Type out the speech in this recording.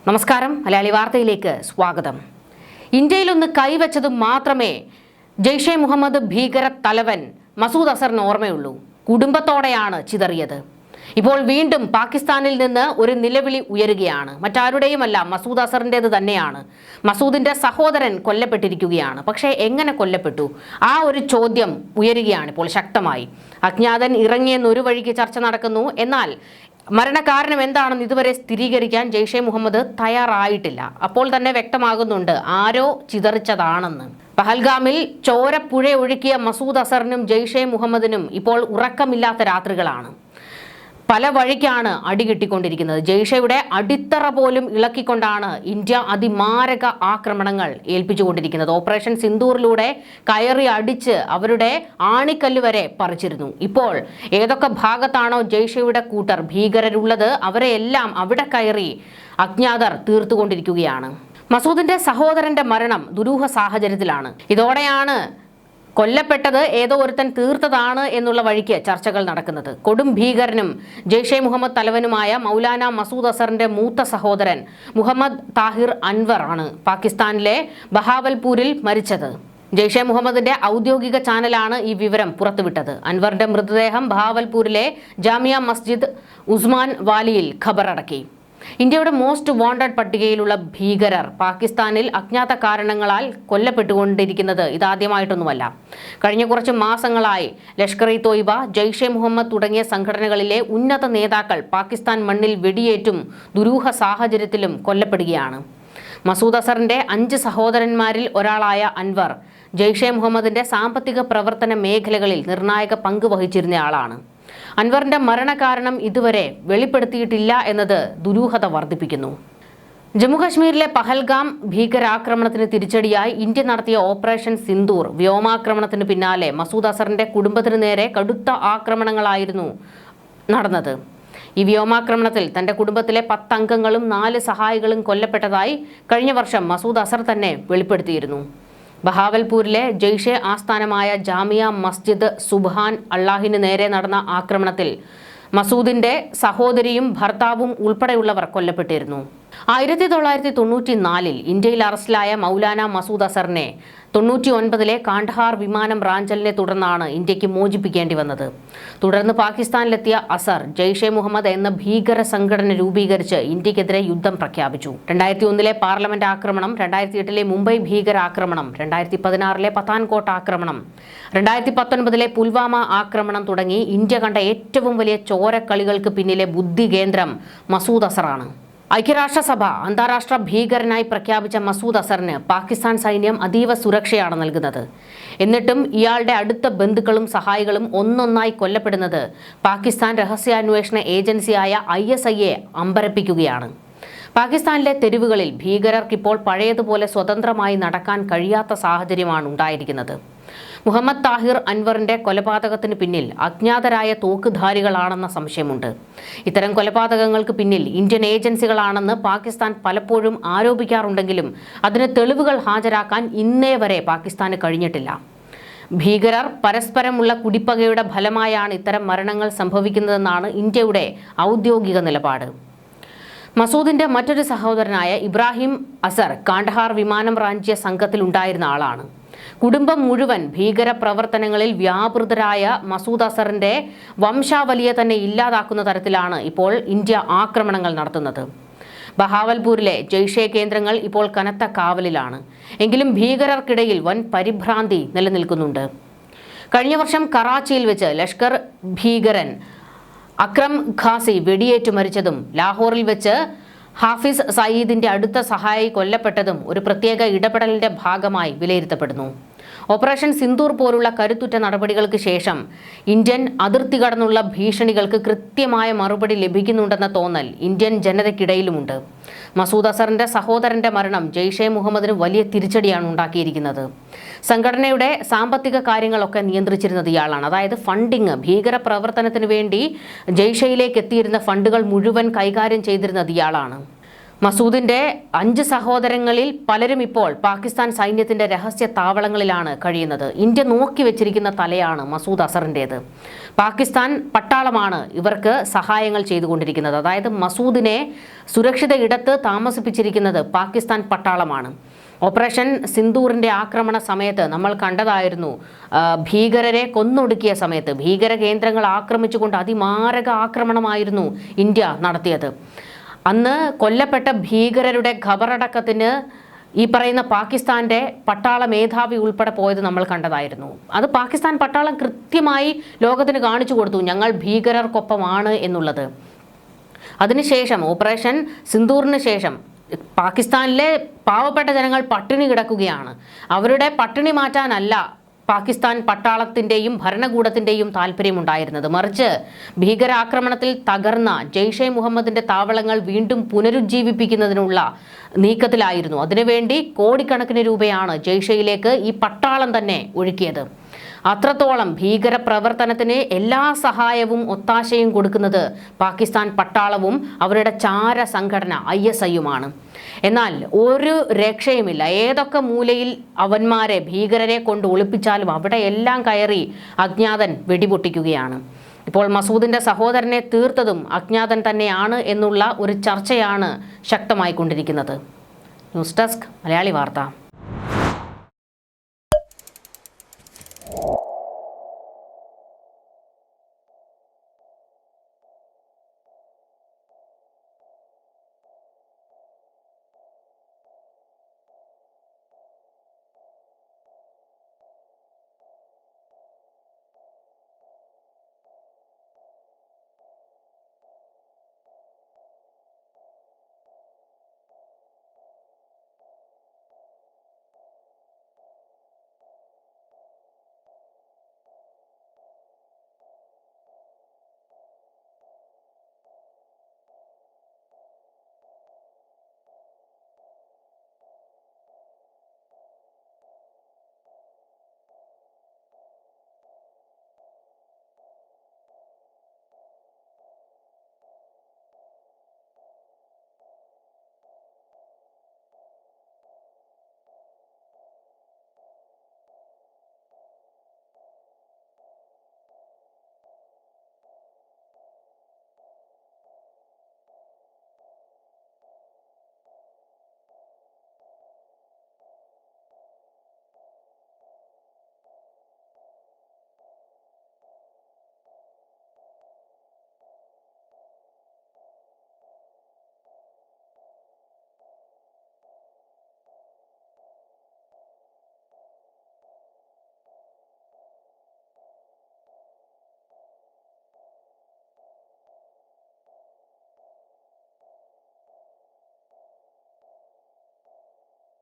നമസ്കാരം. മലയാളി വാർത്തയിലേക്ക് സ്വാഗതം. ഇന്ത്യയിലൊന്ന് കൈവച്ചതും മാത്രമേ ജെയ്ഷെ മുഹമ്മദ് ഭീകര തലവൻ മസൂദ് അസറിന് ഓർമ്മയുള്ളൂ. കുടുംബത്തോടെയാണ് ചിതറിയത്. ഇപ്പോൾ വീണ്ടും പാകിസ്ഥാനിൽ നിന്ന് ഒരു നിലവിളി ഉയരുകയാണ്. മറ്റാരുടെയുമല്ല, മസൂദ് അസറിൻ്റേത് തന്നെയാണ്. മസൂദിന്റെ സഹോദരൻ കൊല്ലപ്പെട്ടിരിക്കുകയാണ്. പക്ഷേ എങ്ങനെ കൊല്ലപ്പെട്ടു? ആ ഒരു ചോദ്യം ഉയരുകയാണ് ഇപ്പോൾ ശക്തമായി. അജ്ഞാതൻ ഇറങ്ങിയെന്നൊരു വഴിക്ക് ചർച്ച നടക്കുന്നു. എന്നാൽ മരണകാരണം എന്താണെന്ന് ഇതുവരെ സ്ഥിരീകരിക്കാൻ ജെയ്ഷെ മുഹമ്മദ് തയ്യാറായിട്ടില്ല. അപ്പോൾ തന്നെ വ്യക്തമാകുന്നുണ്ട് ആരോ ചിതറിച്ചതാണെന്ന്. പഹൽഗാമിൽ ചോരപ്പുഴ ഒഴുക്കിയ മസൂദ് അസറിനും ജെയ്ഷെ മുഹമ്മദിനും ഇപ്പോൾ ഉറക്കമില്ലാത്ത രാത്രികളാണ്. പല വഴിക്കാണ് അടികിട്ടിക്കൊണ്ടിരിക്കുന്നത്. ജെയ്ഷയുടെ അടിത്തറ പോലും ഇളക്കിക്കൊണ്ടാണ് ഇന്ത്യ അതിമാരക ആക്രമണങ്ങൾ ഏൽപ്പിച്ചുകൊണ്ടിരിക്കുന്നത്. ഓപ്പറേഷൻ സിന്ദൂറിലൂടെ കയറി അടിച്ച് അവരുടെ ആണിക്കല്ല് വരെ പറിച്ചിരുന്നു. ഇപ്പോൾ ഏതൊക്കെ ഭാഗത്താണോ ജെയ്ഷയുടെ കൂട്ടർ ഭീകരരുള്ളത് അവരെയെല്ലാം അവിടെ കയറി അജ്ഞാതർ തീർത്തുകൊണ്ടിരിക്കുകയാണ്. മസൂദിന്റെ സഹോദരന്റെ മരണം ദുരൂഹ സാഹചര്യത്തിലാണ്. ഇതോടെയാണ് കൊല്ലപ്പെട്ടത് ഏതോ ഒരുത്തൻ തീർത്തതാണ് എന്നുള്ള വഴിക്ക് ചർച്ചകൾ നടക്കുന്നത്. കൊടും ഭീകരനും ജെയ്ഷെ മുഹമ്മദ് തലവനുമായ മൗലാന മസൂദ് അസറിന്റെ മൂത്ത സഹോദരൻ മുഹമ്മദ് താഹിർ അൻവർ ആണ് പാകിസ്ഥാനിലെ ബഹാവൽപൂരിൽ മരിച്ചത്. ജെയ്ഷെ മുഹമ്മദിന്റെ ഔദ്യോഗിക ചാനലാണ് ഈ വിവരം പുറത്തുവിട്ടത്. അൻവറിന്റെ മൃതദേഹം ബഹാവൽപൂരിലെ ജാമിയ മസ്ജിദ് ഉസ്മാൻ വാലിയിൽ ഖബറടക്കി. ഇന്ത്യയുടെ മോസ്റ്റ് വാണ്ടഡ് പട്ടികയിലുള്ള ഭീകരർ പാകിസ്ഥാനിൽ അജ്ഞാത കാരണങ്ങളാൽ കൊല്ലപ്പെട്ടുകൊണ്ടിരിക്കുന്നത് ഇതാദ്യമായിട്ടൊന്നുമല്ല. കഴിഞ്ഞ കുറച്ച് മാസങ്ങളായി ലഷ്കർ ഇ തോയ്ബ, ജെയ്ഷെ മുഹമ്മദ് തുടങ്ങിയ സംഘടനകളിലെ ഉന്നത നേതാക്കൾ പാകിസ്ഥാൻ മണ്ണിൽ വെടിയേറ്റും ദുരൂഹ സാഹചര്യത്തിലും കൊല്ലപ്പെടുകയാണ്. മസൂദ് അസറിന്റെ 5 സഹോദരന്മാരിൽ ഒരാളായ അൻവർ ജെയ്ഷെ മുഹമ്മദിന്റെ സാമ്പത്തിക പ്രവർത്തന മേഖലകളിൽ നിർണായക പങ്ക് വഹിച്ചിരുന്നയാളാണ്. അൻവറിന്റെ മരണകാരണം ഇതുവരെ വെളിപ്പെടുത്തിയിട്ടില്ല എന്നത് ദുരൂഹത വർദ്ധിപ്പിക്കുന്നു. ജമ്മുകശ്മീരിലെ പഹൽഗാം ഭീകരാക്രമണത്തിന് തിരിച്ചടിയായി ഇന്ത്യ നടത്തിയ ഓപ്പറേഷൻ സിന്ദൂർ വ്യോമാക്രമണത്തിന് പിന്നാലെ മസൂദ് അസറിന്റെ കുടുംബത്തിന് നേരെ കടുത്ത ആക്രമണങ്ങളായിരുന്നു നടന്നത്. ഈ വ്യോമാക്രമണത്തിൽ തന്റെ കുടുംബത്തിലെ 10 അംഗങ്ങളും 4 സഹായികളും കൊല്ലപ്പെട്ടതായി കഴിഞ്ഞ വർഷം മസൂദ് അസർ തന്നെ വെളിപ്പെടുത്തിയിരുന്നു. ബഹാവൽപൂരിലെ ജെയ്ഷെ ആസ്ഥാനമായ ജാമിയ മസ്ജിദ് സുബ്ഹാൻ അള്ളാഹിന് നേരെ നടന്ന ആക്രമണത്തിൽ മസൂദിന്റെ സഹോദരിയും ഭർത്താവും ഉൾപ്പെടെയുള്ളവർ കൊല്ലപ്പെട്ടിരുന്നു. 1994 ഇന്ത്യയിൽ അറസ്റ്റിലായ മൗലാന മസൂദ് അസറിനെ 99 കാണ്ഡഹാർ വിമാനം റാഞ്ചലിനെ തുടർന്നാണ് ഇന്ത്യക്ക് മോചിപ്പിക്കേണ്ടി വന്നത്. തുടർന്ന് പാകിസ്ഥാനിലെത്തിയ അസർ ജെയ്ഷെ മുഹമ്മദ് എന്ന ഭീകര സംഘടന രൂപീകരിച്ച് ഇന്ത്യക്കെതിരെ യുദ്ധം പ്രഖ്യാപിച്ചു. 2001 പാർലമെന്റ് ആക്രമണം, 2008 മുംബൈ ഭീകരാക്രമണം, 2016 പത്താൻകോട്ട് ആക്രമണം, 2019 പുൽവാമ ആക്രമണം തുടങ്ങി ഇന്ത്യ കണ്ട ഏറ്റവും വലിയ ചോരക്കളികൾക്ക് പിന്നിലെ ബുദ്ധി കേന്ദ്രം മസൂദ് അസറാണ്. ഐക്യരാഷ്ട്രസഭ അന്താരാഷ്ട്ര ഭീകരനായി പ്രഖ്യാപിച്ച മസൂദ് അസറിന് പാകിസ്ഥാൻ സൈന്യം അതീവ സുരക്ഷയാണ് നൽകുന്നത്. എന്നിട്ടും ഇയാളുടെ അടുത്ത ബന്ധുക്കളും സഹായികളും ഒന്നൊന്നായി കൊല്ലപ്പെടുന്നത് പാകിസ്ഥാൻ രഹസ്യാന്വേഷണ ഏജൻസിയായ ISIയെ അമ്പരപ്പിക്കുകയാണ്. പാകിസ്ഥാനിലെ തെരുവുകളിൽ ഭീകരർക്കിപ്പോൾ പഴയതുപോലെ സ്വതന്ത്രമായി നടക്കാൻ കഴിയാത്ത സാഹചര്യമാണ് ഉണ്ടായിരിക്കുന്നത്. മുഹമ്മദ് താഹിർ അൻവറിന്റെ കൊലപാതകത്തിന് പിന്നിൽ അജ്ഞാതരായ തോക്കുധാരികളാണെന്ന സംശയമുണ്ട്. ഇത്തരം കൊലപാതകങ്ങൾക്ക് പിന്നിൽ ഇന്ത്യൻ ഏജൻസികളാണെന്ന് പാകിസ്ഥാൻ പലപ്പോഴും ആരോപിക്കാറുണ്ടെങ്കിലും അതിന് തെളിവുകൾ ഹാജരാക്കാൻ ഇന്നേ വരെ പാകിസ്ഥാന് കഴിഞ്ഞിട്ടില്ല. ഭീകരർ പരസ്പരമുള്ള കുടിപ്പകയുടെ ഫലമായാണ് ഇത്തരം മരണങ്ങൾ സംഭവിക്കുന്നതെന്നാണ് ഇന്ത്യയുടെ ഔദ്യോഗിക നിലപാട്. മസൂദിന്റെ മറ്റൊരു സഹോദരനായ ഇബ്രാഹിം അസർ കാണ്ഡഹാർ വിമാനം റാഞ്ചിയ സംഘത്തിൽ ഉണ്ടായിരുന്ന ആളാണ്. കുടുംബം മുഴുവൻ ഭീകര പ്രവർത്തനങ്ങളിൽ വ്യാപൃതരായ മസൂദ് അസറിന്റെ വംശാവലിയെ തന്നെ ഇല്ലാതാക്കുന്ന തരത്തിലാണ് ഇപ്പോൾ ഇന്ത്യ ആക്രമണങ്ങൾ നടത്തുന്നത്. ബഹാവൽപൂരിലെ ജെയ്ഷെ കേന്ദ്രങ്ങൾ ഇപ്പോൾ കനത്ത കാവലിലാണ്. എങ്കിലും ഭീകരർക്കിടയിൽ വൻ പരിഭ്രാന്തി നിലനിൽക്കുന്നുണ്ട്. കഴിഞ്ഞ വർഷം കറാച്ചിയിൽ വെച്ച് ലഷ്കർ ഭീകരൻ അക്രം ഖാസി വെടിയേറ്റു മരിച്ചതും ലാഹോറിൽ വെച്ച് ഹാഫിസ് സയീദിന്റെ അടുത്ത സഹായി കൊല്ലപ്പെട്ടതും ഒരു പ്രത്യേക ഇടപെടലിന്റെ ഭാഗമായി വിലയിരുത്തപ്പെടുന്നു. ഓപ്പറേഷൻ സിന്ദൂർ പോലുള്ള കരുത്തുറ്റ നടപടികൾക്ക് ശേഷം ഇന്ത്യൻ അതിർത്തി കടന്നുള്ള ഭീഷണികൾക്ക് കൃത്യമായ മറുപടി ലഭിക്കുന്നുണ്ടെന്ന തോന്നൽ ഇന്ത്യൻ ജനതയ്ക്കിടയിലുമുണ്ട്. മസൂദ് അസറിന്റെ സഹോദരന്റെ മരണം ജെയ്ഷെ മുഹമ്മദിന് വലിയ തിരിച്ചടിയാണ് ഉണ്ടാക്കിയിരിക്കുന്നത്. സംഘടനയുടെ സാമ്പത്തിക കാര്യങ്ങളൊക്കെ നിയന്ത്രിച്ചിരുന്നത് ഇയാളാണ്. അതായത് ഫണ്ടിങ്, ഭീകര പ്രവർത്തനത്തിന് വേണ്ടി ജെയ്ഷയിലേക്ക് എത്തിയിരുന്ന ഫണ്ടുകൾ മുഴുവൻ കൈകാര്യം ചെയ്തിരുന്നത് ഇയാളാണ്. മസൂദിന്റെ 5 സഹോദരങ്ങളിൽ പലരും ഇപ്പോൾ പാകിസ്ഥാൻ സൈന്യത്തിന്റെ രഹസ്യ താവളങ്ങളിലാണ് കഴിയുന്നത്. ഇന്ത്യ നോക്കി വെച്ചിരിക്കുന്ന തലയാണ് മസൂദ് അസറിൻ്റേത്. പാകിസ്ഥാൻ പട്ടാളമാണ് ഇവർക്ക് സഹായങ്ങൾ ചെയ്തുകൊണ്ടിരിക്കുന്നത്. അതായത് മസൂദിനെ സുരക്ഷിത ഇടത്ത് താമസിപ്പിച്ചിരിക്കുന്നത് പാകിസ്ഥാൻ പട്ടാളമാണ്. ഓപ്പറേഷൻ സിന്ദൂറിന്റെ ആക്രമണ സമയത്ത് നമ്മൾ കണ്ടതായിരുന്നു, ഭീകരരെ കൊന്നൊടുക്കിയ സമയത്ത് ഭീകര കേന്ദ്രങ്ങൾ ആക്രമിച്ചുകൊണ്ട് അതിമാരക ആക്രമണമായിരുന്നു ഇന്ത്യ നടത്തിയത്. അന്ന് കൊല്ലപ്പെട്ട ഭീകരരുടെ ഖബറടക്കത്തിന് ഈ പറയുന്ന പാകിസ്ഥാന്റെ പട്ടാള മേധാവി ഉൾപ്പെടെ പോയത് നമ്മൾ കണ്ടതായിരുന്നു. അത് പാകിസ്ഥാൻ പട്ടാളം കൃത്യമായി ലോകത്തിന് കാണിച്ചു കൊടുത്തു, ഞങ്ങൾ ഭീകരർക്കൊപ്പമാണ് എന്നുള്ളത്. അതിനുശേഷം ഓപ്പറേഷൻ സിന്ദൂറിന് ശേഷം പാകിസ്ഥാനിലെ പാവപ്പെട്ട ജനങ്ങൾ പട്ടിണി കിടക്കുകയാണ്. അവരുടെ പട്ടിണി മാറ്റാനല്ല പാകിസ്ഥാൻ പട്ടാളത്തിൻ്റെയും ഭരണകൂടത്തിൻ്റെയും താല്പര്യമുണ്ടായിരുന്നത്. മറിച്ച് ഭീകരാക്രമണത്തിൽ തകർന്ന ജെയ്ഷെ മുഹമ്മദിൻ്റെ താവളങ്ങൾ വീണ്ടും പുനരുജ്ജീവിപ്പിക്കുന്നതിനുള്ള നീക്കത്തിലായിരുന്നു. അതിനുവേണ്ടി കോടിക്കണക്കിന് രൂപയാണ് ജെയ്ഷയിലേക്ക് ഈ പട്ടാളം തന്നെ ഒഴുക്കിയത്. അത്രത്തോളം ഭീകര പ്രവർത്തനത്തിന് എല്ലാ സഹായവും ഒത്താശയും കൊടുക്കുന്നത് പാകിസ്ഥാൻ പട്ടാളവും അവരുടെ ചാര സംഘടന ISIയുമാണ്. എന്നാൽ ഒരു രക്ഷയുമില്ല. ഏതൊക്കെ മൂലയിൽ അവന്മാരെ ഭീകരരെ കൊണ്ട് ഒളിപ്പിച്ചാലും അവിടെ എല്ലാം കയറി അജ്ഞാതൻ വെടിപൊട്ടിക്കുകയാണ്. ഇപ്പോൾ മസൂദിന്റെ സഹോദരനെ തീർത്തതും അജ്ഞാതൻ തന്നെയാണ് എന്നുള്ള ഒരു ചർച്ചയാണ് ശക്തമായിക്കൊണ്ടിരിക്കുന്നത്. ന്യൂസ് ഡെസ്ക് മലയാളി വാർത്ത.